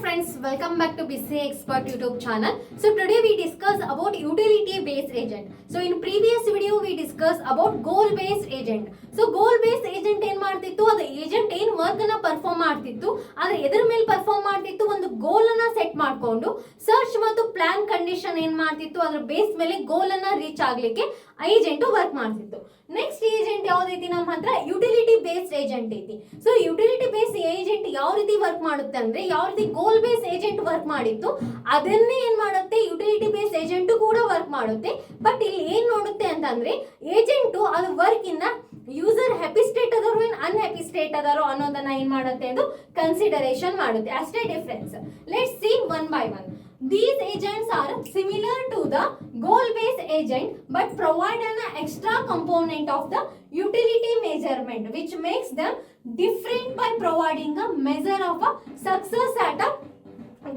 friends, welcome back to BCA Expert YouTube channel. So today we discuss about utility based agent. So in previous video we discussed about goal based agent. So goal based agent ಏನ್ ಮಾಡ್ತಿತ್ತು, ಅದು agent ಏನ್ work ಅನ್ನ perform ಮಾಡ್ತಿತ್ತು, ಆದ್ರೆ ಎದ್ರ ಮೇಲೆ perform ಮಾಡ್ತಿತ್ತು, ಒಂದು ಗೋಲ್ ಅನ್ನ ಸೆಟ್ ಮಾಡ್ಕೊಂಡು ಸರ್ಚ್ ಮತ್ತು ಪ್ಲಾನ್ ಕಂಡೀಷನ್ ಏನ್ ಮಾಡ್ತಿತ್ತು, ಅದ್ರ ಬೇಸ್ ಮೇಲೆ ಗೋಲ್ ಅನ್ನ ರೀಚ್ ಆಗ್ಲಿಕ್ಕೆ ಏಜೆಂಟ್ ವರ್ಕ್ ಮಾಡ್ತಿತ್ತು. ನೆಕ್ಸ್ಟ್ ಏಜೆಂಟ್ ಯಾವ್ದೈತಿ ನಮ್ಮ ಹತ್ರ, ಯುಟಿಲಿಟಿ ಬೇಸ್ಡ್ ಏಜೆಂಟ್ ಐತಿ. ಸೊ ಯುಟಿಲಿಟಿ ಬೇಸ್ಡ್ ಏಜೆಂಟ್ ಯಾವ ರೀತಿ ವರ್ಕ್ ಮಾಡುತ್ತೆ ಅಂದ್ರೆ, ಯಾವ ರೀತಿ ಗೋಲ್ ಬೇಸ್ಡ್ ಏಜೆಂಟ್ ವರ್ಕ್ ಮಾಡಿತ್ತು ಅದನ್ನೇ ಏನ್ ಮಾಡುತ್ತೆ ಯುಟಿಲಿಟಿ ಬೇಸ್ಡ್ ಏಜೆಂಟ್ ಕೂಡ ವರ್ಕ್ ಮಾಡುತ್ತೆ. ಬಟ್ ಇಲ್ಲಿ ಏನ್ ನೋಡುತ್ತೆ ಅಂತಂದ್ರೆ, ಏಜೆಂಟ್ ಅದು ವರ್ಕ್ ಇನ್ನ ಯೂಸರ್ ಹ್ಯಾಪಿ ಸ್ಟೇಟ್ ಅದಾರೋ ಏನ್ ಅನ್ಹ್ಯಾಪಿ ಸ್ಟೇಟ್ ಅದಾರೋ ಅನ್ನೋದನ್ನ ಏನ್ ಮಾಡುತ್ತೆ ಅದು ಕನ್ಸಿಡರೇಷನ್ ಮಾಡುತ್ತೆ. ಅಷ್ಟೇ difference. Let's see one by one. These agents are similar to the goal-based agent but provide an extra component of the utility measurement which makes them different by providing a measure of a success at a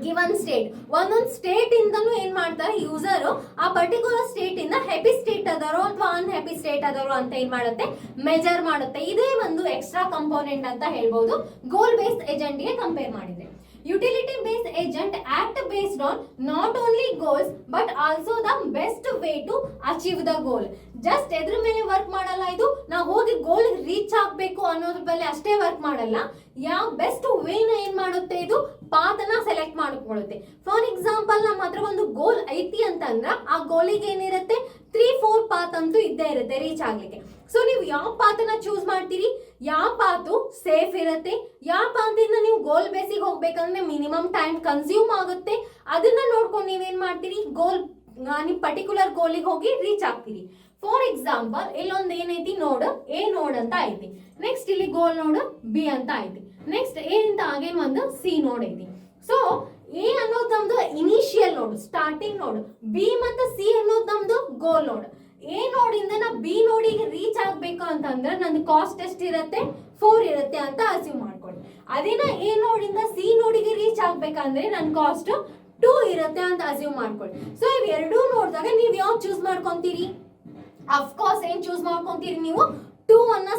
given state. ಒಂದೊಂದು state ಇಂದನು ಏನ್ ಮಾಡ್ತಾರೆ user ಆ particular state ಇಂದ happy state ಅದಾರೋ ಅಥವಾ unhappy state ಅದಾರೋ ಅಂತ ಏನ್ ಮಾಡುತ್ತೆ ಮೆಜರ್ ಮಾಡುತ್ತೆ. ಇದೇ ಒಂದು ಎಕ್ಸ್ಟ್ರಾ ಕಂಪೋನೆಂಟ್ ಅಂತ ಹೇಳ್ಬಹುದು ಗೋಲ್ ಬೇಸ್ಡ್ ಏಜೆಂಟ್ ಗೆ ಕಂಪೇರ್ ಮಾಡಿದ್ರೆ. Utility based agent act based on not only goals but also the best way to achieve the goal. Just ಎದ್ರ ಮೇಲೆ ವರ್ಕ್ ಮಾಡಲ್ಲ ಇದು, ನಾವು ಹೋಗಿ ಗೋಲ್ ರೀಚ್ ಆಗ್ಬೇಕು ಅನ್ನೋದ್ರ ಮೇಲೆ ಅಷ್ಟೇ ವರ್ಕ್ ಮಾಡಲ್ಲ. ಯಾವ ಬೆಸ್ಟ್ ವೇನ ಏನ್ ಮಾಡುತ್ತೆ ಇದು ಪಾತ್ ಅನ್ನ ಸೆಲೆಕ್ಟ್ ಮಾಡ್ಕೊಳ್ಳುತ್ತೆ. ಫಾರ್ ಎಕ್ಸಾಂಪಲ್ ನಮ್ಮ ಹತ್ರ ಒಂದು ಗೋಲ್ ಐತಿ ಅಂತಂದ್ರ ಆ ಗೋಲಿಗೆ ಏನಿರುತ್ತೆ 3-4 ಪಾತ್ ಅಂತೂ ಇದ್ದೇ ಇರುತ್ತೆ ರೀಚ್ ಆಗ್ಲಿಕ್ಕೆ. ಸೊ ನೀವು ಯಾವ ಪಾತನ್ನ ಚೂಸ್ ಮಾಡ್ತೀರಿ, ಯಾವ ಪಾತು ಸೇಫ್ ಇರುತ್ತೆ, ಯಾವ ಪಾತಿಂದ ನೀವು ಗೋಲ್ ಬೇಸಿಗೆ ಹೋಗ್ಬೇಕಂದ್ರೆ ಮಿನಿಮಮ್ ಟೈಮ್ ಕನ್ಸ್ಯೂಮ್ ಆಗುತ್ತೆ, ಅದನ್ನ ನೋಡ್ಕೊಂಡು ನೀವೇನ್ ಮಾಡ್ತೀರಿ ಗೋಲ್ ನೀವು ಪರ್ಟಿಕ್ಯುಲರ್ ಗೋಲಿಗೆ ಹೋಗಿ ರೀಚ್ ಆಗ್ತೀರಿ. ಫಾರ್ ಎಕ್ಸಾಂಪಲ್ ಇಲ್ಲೊಂದು ಏನೈತಿ ನೋಡ್ ಎ ನೋಡ್ ಅಂತ ಐತಿ, ನೆಕ್ಸ್ಟ್ ಇಲ್ಲಿ ಗೋಲ್ ನೋಡ್ ಬಿ ಅಂತ ಐತಿ, ನೆಕ್ಸ್ಟ್ ಎ ಅಂತ ಆಗೇನ್ ಒಂದು ಸಿ ನೋಡ್ ಐತಿ. ಸೊ ಎ ಅನ್ನೋದು ನಮ್ದು ಇನಿಷಿಯಲ್ ನೋಡ್ ಸ್ಟಾರ್ಟಿಂಗ್ ನೋಡ್, ಬಿ ಮತ್ತು ಸಿ ಅನ್ನೋದು ನಮ್ದು ಗೋಲ್ ನೋಡ್. ಎ ನೋಡಿಂದ ನಾ ಬಿ ನೋಡಿಗೆ ರೀಚ್ ಆಗ್ಬೇಕು ಅಂತಂದ್ರೆ ನಂದು ಕಾಸ್ಟ್ ಎಷ್ಟಿರತ್ತೆ 4 ಇರುತ್ತೆ ಅಂತ ಅಸ್ಯೂಮ್ ಮಾಡ್ಕೊಳ್ಳಿ. ಅದೇನ ಎ ನೋಡಿಂದ ಸಿ ನೋಡಿಗೆ ರೀಚ್ ಆಗ್ಬೇಕಂದ್ರೆ ನನ್ನ ಕಾಸ್ಟ್ 2 ಇರುತ್ತೆ ಅಂತ ಅಸ್ಯೂಮ್ ಮಾಡ್ಕೊಳ್ಳಿ. ಸೊ ಇವ್ ಎರಡೂ ನೋಡಿದಾಗ ನೀವು ಯಾವ್ದು ಚೂಸ್ ಮಾಡ್ಕೊಂತೀರಿ, ಅಫ್ಕೋರ್ಸ್ ಏನ್ ಚೂಸ್ ಮಾಡ್ಕೊಂತೀರಿ ನೀವು 2 ಅನ್ನ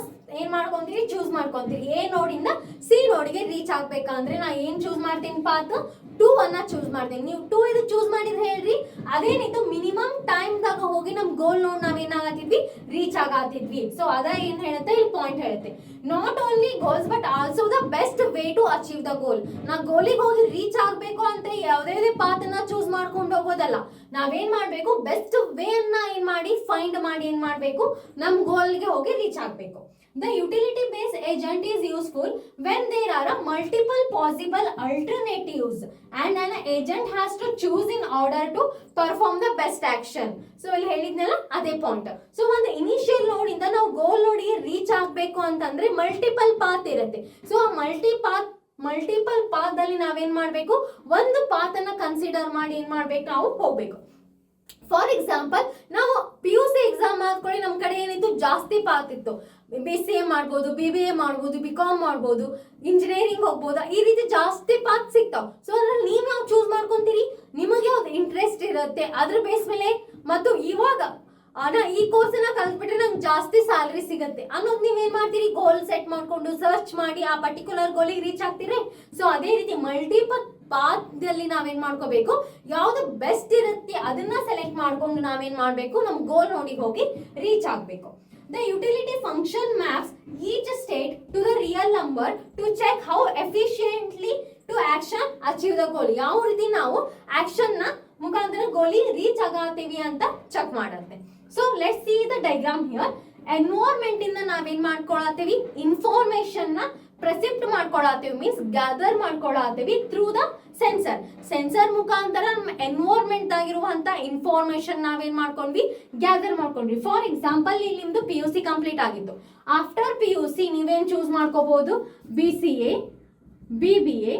ಏನ್ ಮಾಡ್ಕೊಂತೀರಿ ಚೂಸ್ ಮಾಡ್ಕೊಂತೀರಿ. ಎ ನೋಡಿಂದ ಸಿ ನೋಡಿಗೆ ರೀಚ್ ಆಗ್ಬೇಕಂದ್ರೆ ನಾ ಏನ್ ಚೂಸ್ ಮಾಡ್ತೀನಿ ಪಾತ್ 2 ಅನ್ನ ಚೂಸ್ ಮಾಡ್ತೀನಿ. ನೀವು 2 ಇದು ಚೂಸ್ ಮಾಡಿದ್ರೆ ಹೇಳ್ರಿ ಅದೇನಿತ್ತು ಮಿನಿಮಮ್ ಟೈಮ್ ದಾಗ ಹೋಗಿ ನಮ್ ಗೋಲ್ ನೋಡ್ ನಾವೇನಾಗತ್ತಿದ್ವಿ ರೀಚ್ ಆಗತ್ತಿದ್ವಿ. ಸೊ ಅದ ಏನ್ ಹೇಳುತ್ತೆ ಇಲ್ಲಿ ಪಾಯಿಂಟ್ ಹೇಳುತ್ತೆ, not only goals but also the best way to achieve the goal. ನಾ ಗೋಲಿಗೆ ಹೋಗಿ ರೀಚ್ ಆಗ್ಬೇಕು ಅಂತ ಯಾವ್ದೇ ಪಾತ್ ಅನ್ನ ಚೂಸ್ ಮಾಡ್ಕೊಂಡು ಹೋಗೋದಲ್ಲ, ನಾವೇನ್ ಮಾಡ್ಬೇಕು ಬೆಸ್ಟ್ ವೇ ಅನ್ನ ಏನ್ ಮಾಡಿ ಫೈಂಡ್ ಮಾಡಿ ಏನ್ ಮಾಡ್ಬೇಕು ನಮ್ ಗೋಲ್ಗೆ ಹೋಗಿ ರೀಚ್ ಆಗ್ಬೇಕು. The utility based agent is useful when there are multiple possible alternatives and an agent has to choose in order to perform the best action. So ಇಲ್ಲಿ ಹೇಳಿದ್ನಲ್ಲ ಅದೇ ಪಾಯಿಂಟ್. ಸೊ ಒಂದು ಇನಿಷಿಯಲ್ ನೋಡ್ ಇಂದ ನಾವು ಗೋಲ್ ನೋಡಿಗೆ ರೀಚ್ ಆಗ್ಬೇಕು ಅಂತಂದ್ರೆ ಮಲ್ಟಿಪಲ್ ಪಾತ್ ಇರುತ್ತೆ. ಸೊ ಆ ಮಲ್ಟಿಪಲ್ ಪಾತ್ ಅಲ್ಲಿ ನಾವೇನ್ ಮಾಡ್ಬೇಕು ಒಂದು ಪಾತ್ ಅನ್ನ ಕನ್ಸಿಡರ್ ಮಾಡಿ ಏನ್ ಮಾಡ್ಬೇಕು ನಾವು ಹೋಗ್ಬೇಕು. ಫಾರ್ ಎಕ್ಸಾಂಪಲ್ ನಾವು PUC ಎಕ್ಸಾಮ್ ಮಾಡ್ಕೊಳ್ಳಿ, ನಮ್ ಕಡೆ ಏನಿತ್ತು ಜಾಸ್ತಿ ಪಾತ್ ಇತ್ತು, BCA ಮಾಡ್ಬೋದು, BBA ಮಾಡ್ಬೋದು, BCom ಮಾಡ್ಬೋದು, ಇಂಜಿನಿಯರಿಂಗ್ ಹೋಗ್ಬೋದು, ಈ ರೀತಿ ಜಾಸ್ತಿ ಪಾತ್ ಸಿಗ್ತಾವ್. ಸೊ ಅದ್ರಲ್ಲಿ ನೀವ್ ಯಾವ ಚೂಸ್ ಮಾಡ್ಕೊಂತೀರಿ, ನಿಮಗೆ ಯಾವ್ದು ಇಂಟ್ರೆಸ್ಟ್ ಇರುತ್ತೆ ಅದ್ರ ಬೇಸ್ ಮೇಲೆ, ಮತ್ತು ಇವಾಗ ಈ ಕೋರ್ಸ್ ಅನ್ನ ಕಲ್ತ್ಬಿಟ್ರೆ ನಂಗೆ ಜಾಸ್ತಿ ಸ್ಯಾಲರಿ ಸಿಗುತ್ತೆ ಅನ್ನೋದು ನೀವೇನ್ ಮಾಡ್ತೀರಿ ಗೋಲ್ ಸೆಟ್ ಮಾಡ್ಕೊಂಡು ಸರ್ಚ್ ಮಾಡಿ ಆ ಪರ್ಟಿಕ್ಯುಲರ್ ಗೋಲಿಗೆ ರೀಚ್ ಆಗ್ತೀರಿ. ಸೊ ಅದೇ ರೀತಿ ಮಲ್ಟಿಪಲ್ ಪಾತ್ ಅಲ್ಲಿ ನಾವೇನ್ ಮಾಡ್ಕೋಬೇಕು, ಯಾವ್ದು ಬೆಸ್ಟ್ ಇರುತ್ತೆ ಅದನ್ನ ಸೆಲೆಕ್ಟ್ ಮಾಡ್ಕೊಂಡು ನಾವೇನ್ ಮಾಡ್ಬೇಕು ನಮ್ ಗೋಲ್ ನೋಡಿ ಹೋಗಿ ರೀಚ್ ಆಗ್ಬೇಕು. The utility function maps each state to the real number to check how efficiently to action achieve the goal. ಯಾವ ರೀತಿ ನಾವು ಆಕ್ಷನ್ ನ ಮುಖಾಂತರ ಗೋಲಿ ರೀಚ್ ಆಗತ್ತೀವಿ ಅಂತ ಚೆಕ್ ಮಾಡುತ್ತೆ. So let's see the diagram here. Environment ಇಂದ ನಾವೇನ್ ಮಾಡ್ಕೊಳತ್ತೀವಿ ಇನ್ಫಾರ್ಮೇಶನ್ ನ ಪ್ರೆಸಿಪ್ಟ್ ಮಾಡ್ಕೊಳತ್ತೀವಿ, ಮೀನ್ಸ್ ಗ್ಯಾದರ್ ಮಾಡ್ಕೊಳತ್ತೀವಿ ಥ್ರೂ ದ ಸೆನ್ಸರ್ ಮುಖಾಂತರ ನಮ್ಮ ಎನ್ವೈರನ್ಮೆಂಟ್ ಆಗಿರುವಂತ ಇನ್ಫಾರ್ಮೇಶನ್ ನಾವೇನ್ ಮಾಡ್ಕೊಂಡ್ವಿ ಗ್ಯಾದರ್ ಮಾಡ್ಕೊಂಡ್ವಿ. ಫಾರ್ ಎಕ್ಸಾಂಪಲ್ ಇಲ್ಲಿ ನಿಮ್ದು PUC ಕಂಪ್ಲೀಟ್ ಆಗಿತ್ತು. ಆಫ್ಟರ್ PUC ನೀವೇನ್ ಚೂಸ್ ಮಾಡ್ಕೋಬಹುದು BCA, BBA,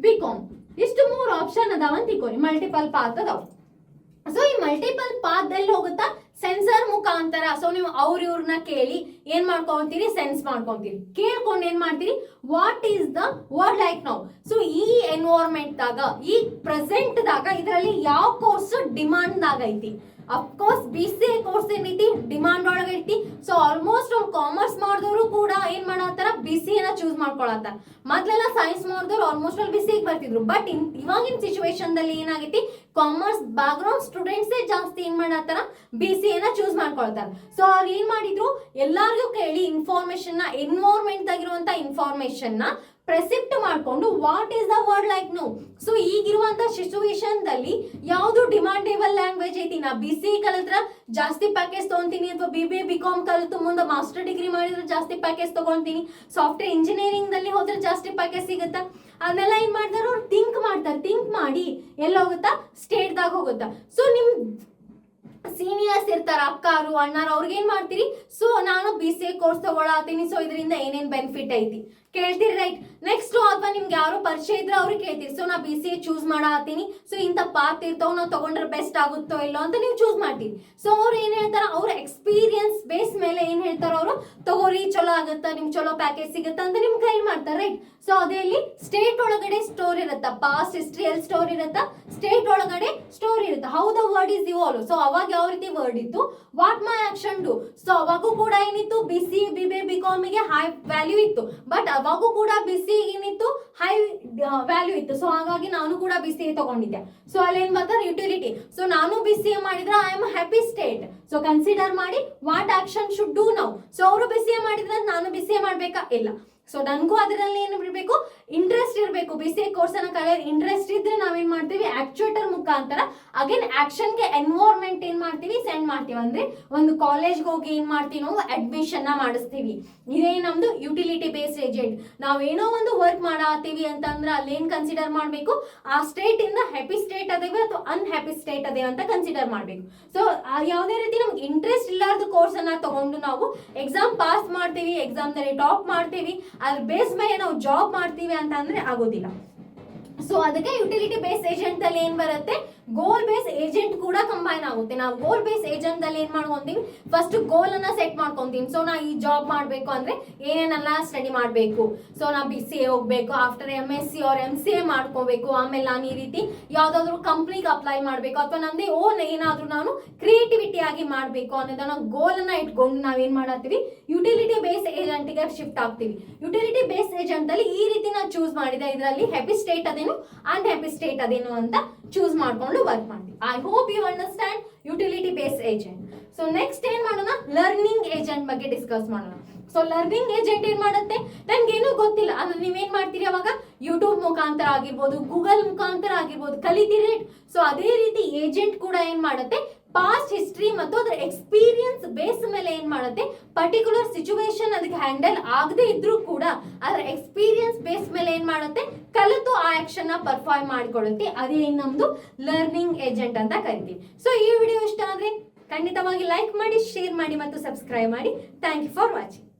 BCom ಇಷ್ಟು 3 ಆಪ್ಷನ್ ಅದಾವ ಅಂತ ತಿಳ್ಕೊಳ್ಳಿ, ಮಲ್ಟಿಪಲ್ ಪಾತ್ ಅದಾವ. ಸೊ ಈ ಮಲ್ಟಿಪಲ್ ಪಾತ್ ಎಲ್ಲಿ ಹೋಗುತ್ತಾ ಸೆನ್ಸರ್ ಮುಖಾಂತರ. ಸೊ ನೀವು ಇವ್ರನ್ನ ಕೇಳಿ ಏನ್ ಮಾಡ್ಕೊಂತೀರಿ ಸೆನ್ಸ್ ಮಾಡ್ಕೊಂತೀರಿ, ಕೇಳ್ಕೊಂಡು ಏನ್ ಮಾಡ್ತೀರಿ what is the world like now. So ಈ ಎನ್ವೈರನ್ಮೆಂಟ್ ದಾಗ ಈ ಪ್ರೆಸೆಂಟ್ ದಾಗ ಇದರಲ್ಲಿ ಯಾವ ಕೋರ್ಸ್ ಡಿಮಾಂಡ್ ದಾಗ ಐತಿ ಅಫ್ಕೋರ್ಸ್ BCA ಕೋರ್ಸ್ ಏನೈತಿ ಡಿಮಾಂಡ್ ಒಳಗೆ ಐತಿ. ಸೊ ಆಲ್ಮೋಸ್ಟ್ ಅವ್ರು ಕಾಮರ್ಸ್ ಮಾಡಿದವರು ಕೂಡ ಏನ್ ಮಾಡತ್ತಾರ BCA ನ ಚೂಸ್ ಮಾಡ್ಕೊಳತ್ತಾರ. ಮೊದ್ಲೆಲ್ಲ ಸೈನ್ಸ್ ಮಾಡಿದವರು ಆಲ್ಮೋಸ್ಟ್ ಅಲ್ಲಿ BCA ಬರ್ತಿದ್ರು. ಬಟ್ ಇವಾಗಿನ ಸಿಚುವೇಶನ್ ದಲ್ಲಿ ಏನಾಗೈತಿ, ಕಾಮರ್ಸ್ ಬ್ಯಾಕ್ ಗ್ರೌಂಡ್ ಸ್ಟೂಡೆಂಟ್ಸ್ ಜಾಸ್ತಿ ಏನ್ ಮಾಡತ್ತಾರ BCA ನ ಚೂಸ್ ಮಾಡ್ಕೊಳ್ತಾರ. ಸೊ ಅವ್ರು ಏನ್ ಮಾಡಿದ್ರು, ಎಲ್ಲಾರ್ಗೂ ಕೇಳಿ ಇನ್ಫಾರ್ಮೇಶನ್ ನ ಎನ್ವೈರನ್ಮೆಂಟ್ ಆಗಿರುವಂತ ಇನ್ಫಾರ್ಮೇಶನ್ ನ ಪ್ರೆಸಿಪ್ಟ್ ಮಾಡ್ಕೊಂಡು what is the world like now. So ಈಗಿರುವಂತ ಸಿಚುವೇಶನ್ ದಲ್ಲಿ ಯಾವ್ದು ಡಿಮಾಂಡೇಬಲ್ ಲ್ಯಾಂಗ್ವೇಜ್ ಐತಿ, ನಾ BCA ಕಲಿತ್ರ ಜಾಸ್ತಿ ಪ್ಯಾಕೇಜ್ ತಗೊಂತೀನಿ, ಅಥವಾ BBA BCom ಕಲಿತು ಮುಂದೆ ಮಾಸ್ಟರ್ ಡಿಗ್ರಿ ಮಾಡಿದ್ರೆ ಜಾಸ್ತಿ ಪ್ಯಾಕೇಜ್ ತಗೊಂತೀನಿ, ಸಾಫ್ಟ್ವೇರ್ ಇಂಜಿನಿಯರಿಂಗ್ ದಲ್ಲಿ ಹೋದ್ರೆ ಜಾಸ್ತಿ ಪ್ಯಾಕೇಜ್ ಸಿಗುತ್ತಾ, ಅದನ್ನೆಲ್ಲ ಏನ್ ಮಾಡ್ತಾರ ಅವ್ರು ಥಿಂಕ್ ಮಾಡ್ತಾರೆ. ಥಿಂಕ್ ಮಾಡಿ ಎಲ್ಲ ಹೋಗುತ್ತಾ, ಸ್ಟೇಟ್ ದಾಗ ಹೋಗುತ್ತಾ. ಸೊ ನಿಮ್ ಸೀನಿಯರ್ಸ್ ಇರ್ತಾರ, ಅಕ್ಕಾರು ಅಣ್ಣಾರು, ಅವ್ರಿಗೆ ಏನ್ ಮಾಡ್ತೀರಿ, ಸೊ ನಾನು BCA ಕೋರ್ಸ್ ತಗೊಳತೀನಿ, ಸೊ ಇದರಿಂದ ಏನೇನ್ ಬೆನಿಫಿಟ್ ಐತಿ ಕೇಳ್ತೀರಿ, ರೈಟ್. ನೆಕ್ಸ್ಟ್ ಅಥವಾ ನಿಮ್ಗೆ ಯಾರೋ ಪರಿಚಯ ಇದ್ರೆ ಅವ್ರಿಗೆ ಕೇಳ್ತೀರಿ, ಸೊ ನಾ BCA ಚೂಸ್ ಮಾಡತ್ತೀನಿ, ಸೊ ಇಂಥ ಪಾತ್ ಇರ್ತಾವ, ನಾವು ತಗೊಂಡ್ರೆ ಬೆಸ್ಟ್ ಆಗುತ್ತೋ ಇಲ್ಲೋ ಅಂತ ನೀವು ಚೂಸ್ ಮಾಡ್ತೀರಿ. ಸೊ ಅವ್ರು ಏನ್ ಹೇಳ್ತಾರ, ಅವ್ರ ಎಕ್ಸ್ಪೀರಿಯನ್ಸ್ ಬೇಸ್ ಮೇಲೆ ಏನ್ ಹೇಳ್ತಾರ ಅವರು, ತಗೋರಿ ಚಲೋ ಆಗುತ್ತಾ, ನಿಮ್ಗೆ ಚಲೋ ಪ್ಯಾಕೇಜ್ ಸಿಗುತ್ತಾ ಅಂತ ನಿಮ್ಗೆ ಗೈಡ್ ಮಾಡ್ತಾರೆ, ರೈಟ್. ಸೊ ಅದೇ ಇಲ್ಲಿ ಸ್ಟೇಟ್ ಒಳಗಡೆ ಸ್ಟೋರ್ ಇರುತ್ತಾ, ಪಾಸ್ಟ್ ಹಿಸ್ಟ್ರಿಯಲ್ಲಿ ಸ್ಟೋರ್ ಇರುತ್ತಾ, ಸ್ಟೇಟ್ ಒಳಗಡೆ ಸ್ಟೋರ್ ಇರುತ್ತೆ, how the world is evolve. So ಅವಾಗ ಯಾವ ರೀತಿ ವರ್ಡ್ ಇತ್ತು, what my action do. So ಅವಾಗೂ ಕೂಡ ಏನಿತ್ತು, BCA BBA BCom ಗೆ ಹೈ ವ್ಯಾಲ್ಯೂ ಇತ್ತು, ಬಟ್ ಅವಾಗೂ ಕೂಡ BCA ಏನಿತ್ತು, ಹೈ ವ್ಯಾಲ್ಯೂ ಇತ್ತು. ಸೊ ಹಾಗಾಗಿ ನಾನು ಕೂಡ BCA ತಗೊಂಡಿದ್ದೆ. ಸೊ ಅಲ್ಲಿ ಏನ್ ಬರ್ತಾರೆ, ಯುಟಿಲಿಟಿ. ಸೊ ನಾನು BCA ಮಾಡಿದ್ರೆ I am happy state. So consider ಮಾಡಿ ವಾಟ್ ಆಕ್ಷನ್ ಶುಡ್ ಡೂ ನಾವು. ಸೊ ಅವರು BCA ಮಾಡಿದ್ರೆ ನಾನು BCA ಮಾಡ್ಬೇಕಾ, ಇಲ್ಲ. ಸೊ ನನಗೂ ಅದರಲ್ಲಿ ಏನು ಬಿಡಬೇಕು, ಇಂಟ್ರೆಸ್ಟ್ ಇರಬೇಕು. BCA ಕೋರ್ಸ್ ಅನ್ನ ಕಲಿಯೋದು ಇಂಟ್ರೆಸ್ಟ್ ಇದ್ರೆ ನಾವೇನ್ ಮಾಡ್ತೀವಿ, ಆಕ್ಚುಯೇಟರ್ ಮುಖಾಂತರ ಅಗೇನ್ ಆಕ್ಷನ್ಗೆ ಎನ್ವೈರನ್ಮೆಂಟ್ ಏನ್ ಮಾಡ್ತೀವಿ, ಸೆಂಡ್ ಮಾಡ್ತೀವಿ. ಅಂದ್ರೆ ಒಂದು ಕಾಲೇಜ್ಗೆ ಹೋಗಿ ಏನ್ ಮಾಡ್ತೀವಿ, ನಾವು ಅಡ್ಮಿಷನ್ ನ ಮಾಡಿಸ್ತೀವಿ. ಇದೇ ನಮ್ದು ಯುಟಿಲಿಟಿ ಬೇಸ್ಡ್ ಏಜೆಂಟ್. ನಾವೇನೋ ಒಂದು ವರ್ಕ್ ಮಾಡತ್ತೀವಿ ಅಂತಂದ್ರೆ ಅಲ್ಲಿ ಏನ್ ಕನ್ಸಿಡರ್ ಮಾಡ್ಬೇಕು, ಆ ಸ್ಟೇಟ್ ಇಂದ ಹ್ಯಾಪಿ ಸ್ಟೇಟ್ ಅದೇವೆ ಅಥವಾ ಅನ್ಹ್ಯಾಪಿ ಸ್ಟೇಟ್ ಅದೇವೆ ಅಂತ ಕನ್ಸಿಡರ್ ಮಾಡ್ಬೇಕು. ಸೊ ಯಾವುದೇ ರೀತಿ ನಮ್ಗೆ ಇಂಟ್ರೆಸ್ಟ್ ಇಲ್ಲಾರ್ದ ಕೋರ್ಸ್ ಅನ್ನ ತಗೊಂಡು ನಾವು ಎಕ್ಸಾಮ್ ಪಾಸ್ ಮಾಡ್ತೀವಿ, ಎಕ್ಸಾಮ್ ದಲ್ಲಿ ಟಾಪ್ ಮಾಡ್ತೀವಿ, ಅದ್ರ ಬೇಸ್ ಮೇಲೆ ನಾವು ಜಾಬ್ ಮಾಡ್ತೀವಿ ಅಂತ ಅಂದ್ರೆ ಆಗೋದಿಲ್ಲ. ಸೊ ಅದಕ್ಕೆ ಯುಟಿಲಿಟಿ ಬೇಸ್ ಏಜೆಂಟ್ ಅಲ್ಲಿ ಏನ್ ಬರುತ್ತೆ, ಗೋಲ್ ಬೇಸ್ ಏಜೆಂಟ್ ಕೂಡ ಕಂಬೈನ್ ಆಗುತ್ತೆ. ನಾವು ಗೋಲ್ ಬೇಸ್ ಏಜೆಂಟ್ ಅಲ್ಲಿ ಏನ್ ಮಾಡ್ಕೊಂತೀವಿ, ಫಸ್ಟ್ ಗೋಲ್ ಅನ್ನ ಸೆಟ್ ಮಾಡ್ಕೊಂತೀವಿ. ಸೊ ನಾ ಈ ಜಾಬ್ ಮಾಡ್ಬೇಕು ಅಂದ್ರೆ ಏನೇನೆಲ್ಲ ಸ್ಟಡಿ ಮಾಡ್ಬೇಕು, ಸೊ ನಾ BCA ಹೋಗ್ಬೇಕು, ಆಫ್ಟರ್ MSc ಆರ್ MCA ಮಾಡ್ಕೋಬೇಕು, ಆಮೇಲೆ ನಾನು ಈ ರೀತಿ ಯಾವ್ದಾದ್ರು ಕಂಪ್ನಿಗೆ ಅಪ್ಲೈ ಮಾಡ್ಬೇಕು, ಅಥವಾ ನಮ್ದೇ ಓನ್ ಏನಾದ್ರು ನಾನು ಕ್ರಿಯೇಟಿವಿಟಿ ಆಗಿ ಮಾಡ್ಬೇಕು ಅನ್ನೋದನ್ನ ಗೋಲ್ ಅನ್ನ ಇಟ್ಕೊಂಡು ನಾವೇನ್ ಮಾಡತ್ತೀವಿ, ಯುಟಿಲಿಟಿ ಬೇಸ್ ಏಜೆಂಟ್ ಗೆ ಶಿಫ್ಟ್ ಆಗ್ತೀವಿ. ಯುಟಿಲಿಟಿ ಬೇಸ್ ಏಜೆಂಟ್ ಅಲ್ಲಿ ಈ ರೀತಿ ನಾ ಚೂಸ್ ಮಾಡಿದೆ, ಇದರಲ್ಲಿ ಹ್ಯಾಪಿ ಸ್ಟೇಟ್ ಅದೇನು ಅನ್ಹ್ಯಾಪಿ ಸ್ಟೇಟ್ ಅದೇನು ಅಂತ ಚೂಸ್ ಮಾಡ್ಕೊಂಡು ವರ್ಕ್ ಮಾಡ್ತೀವಿ. I hope you understand utility base agent. So next ಏನ್ ಮಾಡೋಣ, ಲರ್ನಿಂಗ್ ಏಜೆಂಟ್ ಬಗ್ಗೆ ಡಿಸ್ಕಸ್ ಮಾಡೋಣ. ಸೊ ಲರ್ನಿಂಗ್ ಏಜೆಂಟ್ ಏನ್ ಮಾಡುತ್ತೆ, ನನ್ಗೇನು ಗೊತ್ತಿಲ್ಲ ಅಂದ್ರೆ ನೀವೇನ್ ಮಾಡ್ತೀರಿ, ಅವಾಗ ಯೂಟ್ಯೂಬ್ ಮುಖಾಂತರ ಆಗಿರ್ಬೋದು, ಗೂಗಲ್ ಮುಖಾಂತರ ಆಗಿರ್ಬೋದು ಕಲಿತೀರಿ. ಸೊ ಅದೇ ರೀತಿ ಏಜೆಂಟ್ ಕೂಡ ಏನ್ ಮಾಡುತ್ತೆ, ಪಾಸ್ಟ್ ಹಿಸ್ಟ್ರಿ ಮತ್ತು ಅದರ ಎಕ್ಸ್ಪೀರಿಯನ್ಸ್ ಬೇಸ್ ಮೇಲೆ ಏನ್ ಮಾಡುತ್ತೆ, ಪರ್ಟಿಕ್ಯುಲರ್ ಸಿಚುವೇಶನ್ ಅದಕ್ಕೆ ಹ್ಯಾಂಡಲ್ ಆಗದೆ ಇದ್ರೂ ಕೂಡ ಅದರ ಎಕ್ಸ್ಪೀರಿಯನ್ಸ್ ಬೇಸ್ ಮೇಲೆ ಏನ್ ಮಾಡುತ್ತೆ, ಕಲಿತು ಆ ಆಕ್ಷನ್ ನ ಪರ್ಫಾರ್ಮ್ ಮಾಡಿಕೊಡುತ್ತೆ. ಅದೇ ನಮ್ದು ಲರ್ನಿಂಗ್ ಏಜೆಂಟ್ ಅಂತ ಕರಿತೀವಿ. ಸೊ ಈ ವಿಡಿಯೋ ಇಷ್ಟ ಆದ್ರೆ ಖಂಡಿತವಾಗಿ ಲೈಕ್ ಮಾಡಿ, ಶೇರ್ ಮಾಡಿ ಮತ್ತು ಸಬ್ಸ್ಕ್ರೈಬ್ ಮಾಡಿ. Thank you for watching.